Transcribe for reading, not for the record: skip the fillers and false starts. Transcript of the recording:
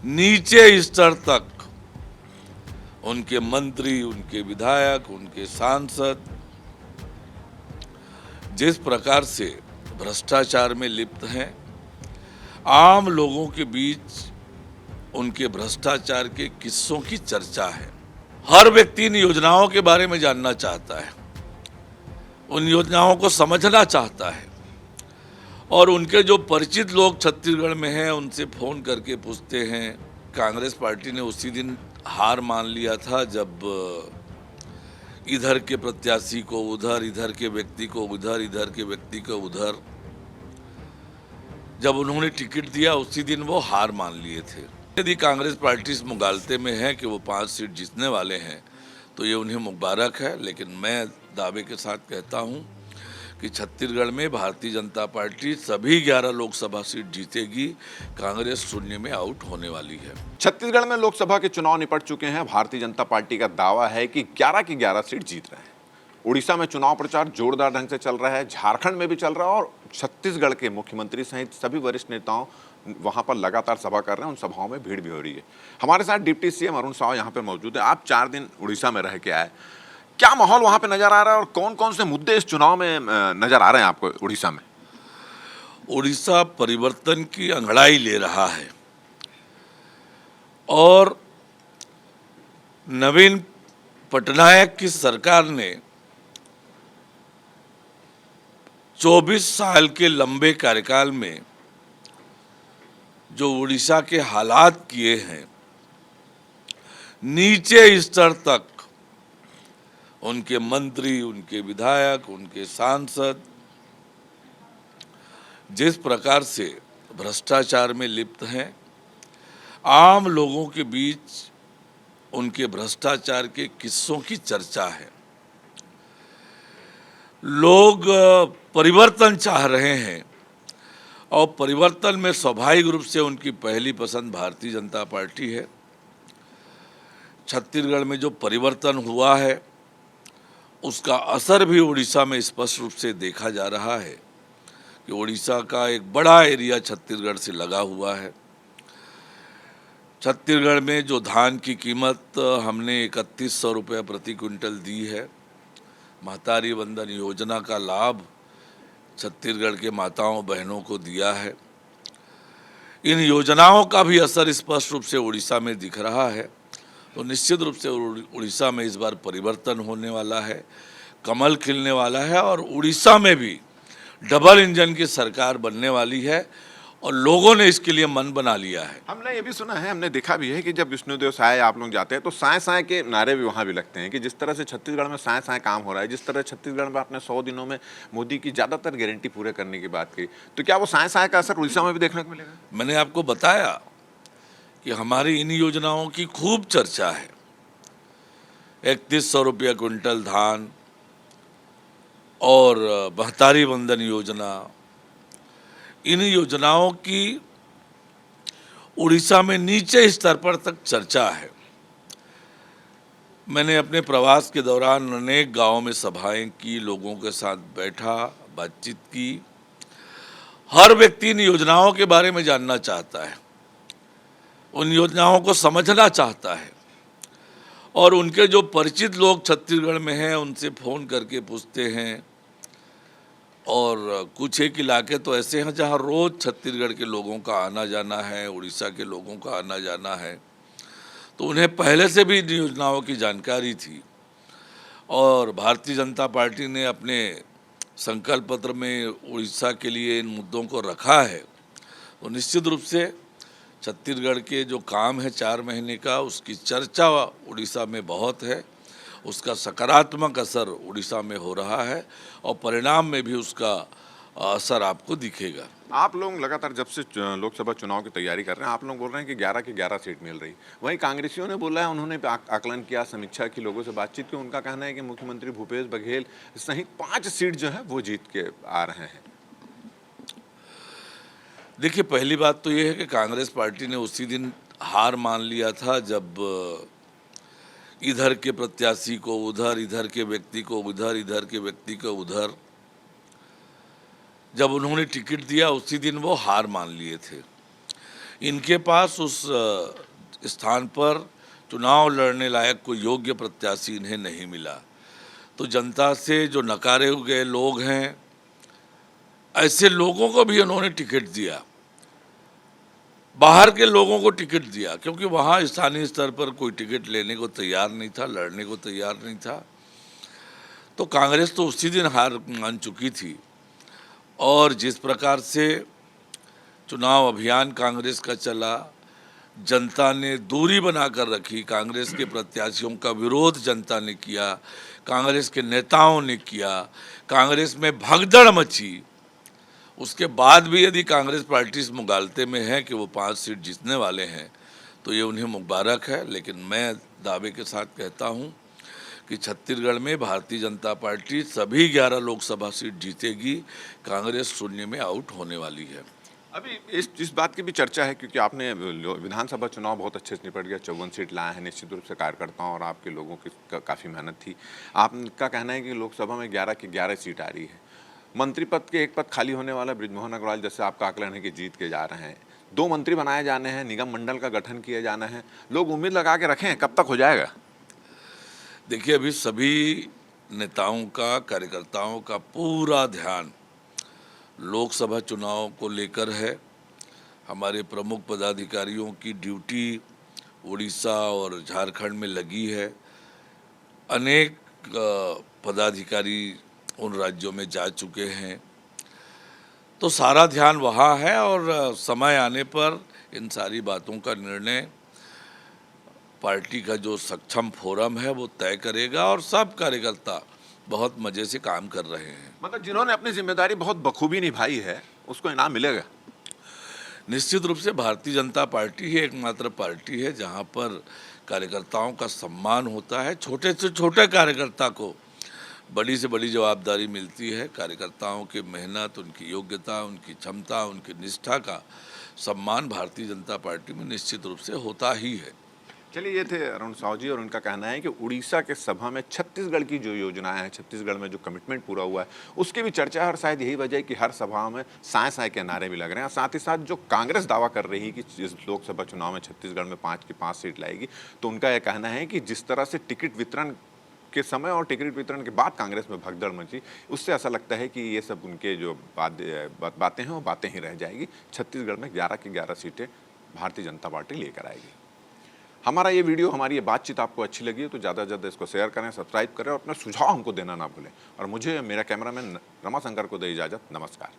नीचे स्तर तक उनके मंत्री, उनके विधायक, उनके सांसद जिस प्रकार से भ्रष्टाचार में लिप्त हैं, आम लोगों के बीच उनके भ्रष्टाचार के किस्सों की चर्चा है। हर व्यक्ति इन योजनाओं के बारे में जानना चाहता है, उन योजनाओं को समझना चाहता है और उनके जो परिचित लोग छत्तीसगढ़ में हैं उनसे फोन करके पूछते हैं। कांग्रेस पार्टी ने उसी दिन हार मान लिया था जब इधर के प्रत्याशी को उधर, इधर के व्यक्ति को उधर, इधर के व्यक्ति को उधर, जब उन्होंने टिकट दिया उसी दिन वो हार मान लिए थे। यदि कांग्रेस पार्टी इस मुगालते में है कि वो 5 सीट जीतने वाले हैं तो ये उन्हें मुबारक है, लेकिन मैं दावे के साथ कहता हूँ कि छत्तीसगढ़ में भारतीय जनता पार्टी सभी 11 लोकसभा सीट जीतेगी। कांग्रेस शून्य में आउट होने वाली है। छत्तीसगढ़ में लोकसभा के चुनाव निपट चुके हैं। भारतीय जनता पार्टी का दावा है कि 11 की 11 सीट जीत रहे हैं। उड़ीसा में चुनाव प्रचार जोरदार ढंग से चल रहा है, झारखंड में भी चल रहा है और छत्तीसगढ़ के मुख्यमंत्री सहित सभी वरिष्ठ नेताओं वहां पर लगातार सभा कर रहे हैं। उन सभाओं में भीड़ भी हो रही है। हमारे साथ डिप्टी सीएम अरुण साव यहाँ पे मौजूद है। आप 4 दिन उड़ीसा में रह के आए, क्या माहौल वहां पे नजर आ रहा है और कौन कौन से मुद्दे इस चुनाव में नजर आ रहे हैं आपको उड़ीसा में? उड़ीसा परिवर्तन की अंगड़ाई ले रहा है और नवीन पटनायक की सरकार ने 24 साल के लंबे कार्यकाल में जो उड़ीसा के हालात किए हैं, नीचे स्तर तक उनके मंत्री, उनके विधायक, उनके सांसद जिस प्रकार से भ्रष्टाचार में लिप्त हैं, आम लोगों के बीच उनके भ्रष्टाचार के किस्सों की चर्चा है। लोग परिवर्तन चाह रहे हैं और परिवर्तन में स्वाभाविक रूप से उनकी पहली पसंद भारतीय जनता पार्टी है। छत्तीसगढ़ में जो परिवर्तन हुआ है उसका असर भी उड़ीसा में स्पष्ट रूप से देखा जा रहा है कि उड़ीसा का एक बड़ा एरिया छत्तीसगढ़ से लगा हुआ है। छत्तीसगढ़ में जो धान की कीमत हमने 3100 रुपये प्रति क्विंटल दी है, महतारी वंदन योजना का लाभ छत्तीसगढ़ के माताओं बहनों को दिया है। इन योजनाओं का भी असर स्पष्ट रूप से उड़ीसा में दिख रहा है। तो निश्चित रूप से उड़ीसा में इस बार परिवर्तन होने वाला है, कमल खिलने वाला है और उड़ीसा में भी डबल इंजन की सरकार बनने वाली है और लोगों ने इसके लिए मन बना लिया है। हमने ये भी सुना है, हमने देखा भी है कि जब विष्णुदेव साय आप लोग जाते हैं तो साय साय के नारे भी वहाँ भी लगते हैं कि जिस तरह से छत्तीसगढ़ में साय साय काम हो रहा है, जिस तरह छत्तीसगढ़ में आपने 100 दिनों में मोदी की ज़्यादातर गारंटी पूरे करने की बात की, तो क्या वो साय साय का असर उड़ीसा में भी देखने को मिलेगा? मैंने आपको बताया कि हमारी इन योजनाओं की खूब चर्चा है। 3100 रुपया क्विंटल धान और महतारी वंदन योजना, इन योजनाओं की उड़ीसा में नीचे स्तर पर तक चर्चा है। मैंने अपने प्रवास के दौरान अनेक गांवों में सभाएं की, लोगों के साथ बैठा, बातचीत की। हर व्यक्ति इन योजनाओं के बारे में जानना चाहता है, उन योजनाओं को समझना चाहता है और उनके जो परिचित लोग छत्तीसगढ़ में हैं उनसे फ़ोन करके पूछते हैं। और कुछ एक इलाके तो ऐसे हैं जहां रोज़ छत्तीसगढ़ के लोगों का आना जाना है, उड़ीसा के लोगों का आना जाना है, तो उन्हें पहले से भी इन योजनाओं की जानकारी थी और भारतीय जनता पार्टी ने अपने संकल्प पत्र में उड़ीसा के लिए इन मुद्दों को रखा है। तो निश्चित रूप से छत्तीसगढ़ के जो काम है 4 महीने का, उसकी चर्चा उड़ीसा में बहुत है, उसका सकारात्मक असर उड़ीसा में हो रहा है और परिणाम में भी उसका असर आपको दिखेगा। आप लोग लगातार जब से लोकसभा चुनाव की तैयारी कर रहे हैं, आप लोग बोल रहे हैं कि 11 की 11 सीट मिल रही। वहीं कांग्रेसियों ने बोला है, उन्होंने आकलन किया, समीक्षा की, लोगों से बातचीत की। उनका कहना है कि मुख्यमंत्री भूपेश बघेल सहित 5 सीट जो है वो जीत के आ रहे हैं। देखिए, पहली बात तो ये है कि कांग्रेस पार्टी ने उसी दिन हार मान लिया था जब इधर के प्रत्याशी को उधर, इधर के व्यक्ति को उधर, इधर के व्यक्ति को उधर, जब उन्होंने टिकट दिया उसी दिन वो हार मान लिए थे। इनके पास उस स्थान पर चुनाव लड़ने लायक कोई योग्य प्रत्याशी इन्हें नहीं मिला। तो जनता से जो नकारे गए लोग हैं, ऐसे लोगों को भी उन्होंने टिकट दिया, बाहर के लोगों को टिकट दिया, क्योंकि वहाँ स्थानीय स्तर पर कोई टिकट लेने को तैयार नहीं था, लड़ने को तैयार नहीं था। तो कांग्रेस तो उसी दिन हार मान चुकी थी। और जिस प्रकार से चुनाव अभियान कांग्रेस का चला, जनता ने दूरी बनाकर रखी, कांग्रेस के प्रत्याशियों का विरोध जनता ने किया, कांग्रेस के नेताओं ने किया, कांग्रेस में भगदड़ मची। उसके बाद भी यदि कांग्रेस पार्टी इस मुगालते में है कि वो 5 सीट जीतने वाले हैं, तो ये उन्हें मुबारक है। लेकिन मैं दावे के साथ कहता हूँ कि छत्तीसगढ़ में भारतीय जनता पार्टी सभी 11 लोकसभा सीट जीतेगी, कांग्रेस शून्य में आउट होने वाली है। अभी इस बात की भी चर्चा है, क्योंकि आपने विधानसभा चुनाव बहुत अच्छे से निपट गया, 54 सीट लाए हैं। निश्चित रूप से कार्यकर्ताओं और आपके लोगों की काफ़ी मेहनत थी। आपका कहना है कि लोकसभा में 11 की 11 सीट आ रही है। मंत्री पद के एक पद खाली होने वाला बृजमोहन अग्रवाल, जैसे आपका आकलन है कि जीत के जा रहे हैं। 2 मंत्री बनाए जाने हैं, निगम मंडल का गठन किया जाना है। लोग उम्मीद लगा के रखें, कब तक हो जाएगा? देखिए, अभी सभी नेताओं का, कार्यकर्ताओं का पूरा ध्यान लोकसभा चुनाव को लेकर है। हमारे प्रमुख पदाधिकारियों की ड्यूटी उड़ीसा और झारखंड में लगी है। अनेक पदाधिकारी उन राज्यों में जा चुके हैं, तो सारा ध्यान वहाँ है और समय आने पर इन सारी बातों का निर्णय पार्टी का जो सक्षम फोरम है वो तय करेगा। और सब कार्यकर्ता बहुत मजे से काम कर रहे हैं। मतलब जिन्होंने अपनी जिम्मेदारी बहुत बखूबी निभाई है, उसको इनाम मिलेगा? निश्चित रूप से भारतीय जनता पार्टी ही एकमात्र पार्टी है जहां पर कार्यकर्ताओं का सम्मान होता है। छोटे से छोटे कार्यकर्ता को बड़ी से बड़ी जवाबदारी मिलती है। कार्यकर्ताओं की मेहनत, उनकी योग्यता, उनकी क्षमता, उनकी निष्ठा का सम्मान भारतीय जनता पार्टी में निश्चित रूप से होता ही है। चलिए, ये थे अरुण साहू जी, और उनका कहना है कि उड़ीसा के सभा में छत्तीसगढ़ की जो योजनाएं हैं, छत्तीसगढ़ में जो कमिटमेंट पूरा हुआ है, उसकी भी चर्चा है। और शायद यही वजह है कि हर सभा में साए साए के नारे भी लग रहे हैं। और साथ ही साथ जो कांग्रेस दावा कर रही है कि इस लोकसभा चुनाव में छत्तीसगढ़ में 5 की 5 सीट लाएगी, तो उनका यह कहना है कि जिस तरह से टिकट वितरण के समय और टिकट वितरण के बाद कांग्रेस में भगदड़ मची, उससे ऐसा लगता है कि ये सब उनके जो बातें हैं वो बातें ही रह जाएगी। छत्तीसगढ़ में 11 की 11 सीटें भारतीय जनता पार्टी लेकर आएगी। हमारा ये वीडियो, हमारी ये बातचीत आपको अच्छी लगी है तो ज़्यादा से ज़्यादा इसको शेयर करें, सब्सक्राइब करें और अपना सुझाव हमको देना ना भूलें। और मुझे, मेरा कैमरामैन रमाशंकर को दे इजाज़त। नमस्कार।